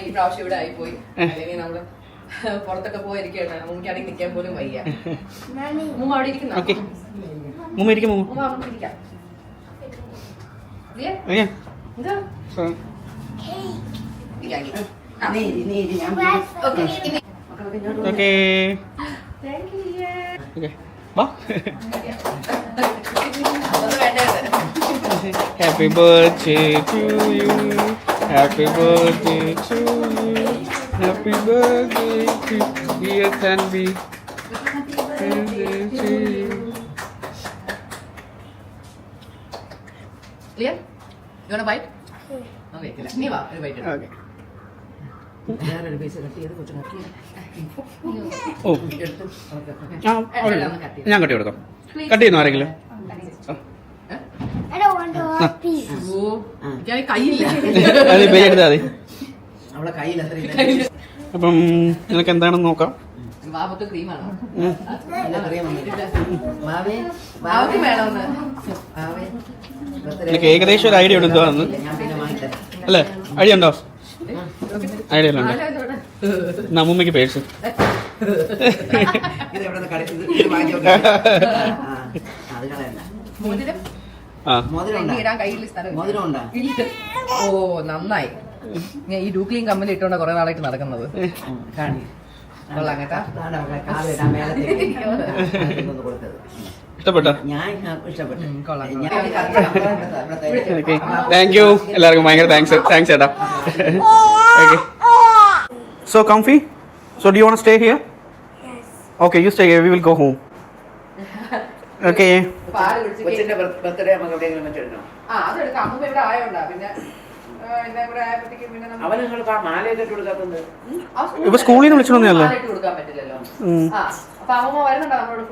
ഈ പ്രാവശ്യം ഇവിടെ ആയിപ്പോയി. അല്ലെങ്കിൽ നമ്മള് പുറത്തൊക്കെ പോയിരിക്കുകയാണ്. നമുക്കാണെങ്കിൽ നിൽക്കാൻ പോലും വയ്യ. മുമ്മ അവിടെ ഇരിക്കുന്ന Happy birthday to you. Happy birthday to you. Happy birthday to dear Tanvi. Happy birthday to you. Clear? You want a bite? Okay. Nee va, a bite. Okay. വേറൊരു പീസ് കട്ട് ചെയ്ത് കൊച്ചു കട്ട് ഓ ഞാൻ കട്ടി കൊടുക്കാം. Cut ചെയ്യുന്നു ആരെങ്കിലും? കയ്യില്ല. അത് പേര് എടുത്താൽ മതി. അവളെ കയ്യിൽ എത്ര അപ്പം നിനക്ക് എന്താണെന്ന് നോക്കാം. ബാബക്ക് ക്രീമാണോ? വേണമെന്ന് നിനക്ക് ഏകദേശം ഒരു ഐഡിയ ഉണ്ട് എന്താണെന്ന് അല്ലേ? ഐഡിയ ഉണ്ടോ? ഐഡിയ ഉണ്ടോ? നമ്മമ്മയ്ക്ക് പേഴ്സ് ഓ നന്നായി. ഞാൻ ഈ ഡൂക്ലിയും കമ്മൽ ഇട്ടോണ്ട കുറെ നാളായിട്ട് നടക്കുന്നത്. കൊള്ളാം കേട്ടാ. ഇഷ്ടപ്പെട്ടോ? കൊള്ളാം. Thank you. എല്ലാവർക്കും ഭയങ്കര താങ്ക്സ് ചേട്ടാ. Okay. So comfy? So do you want to stay here? Yes. Okay, you stay here. We will go home. Okay. കൊച്ചിന്റെ ബർത്ത്ഡേ നമുക്ക് എവിടെയെങ്കിലും വെച്ചെടുക്കണം. അതെടുക്കാം. അമ്മ ഇവിടെ ആയോണ്ടാ. പിന്നെ ഇപ്പൊ സ്കൂളിൽ നിന്ന് വിളിച്ചോന്നല്ലോ. കൊടുക്കാൻ പറ്റില്ലല്ലോ. അപ്പൊ അമ്മ വരുന്നുണ്ടോ നമ്മളോട്?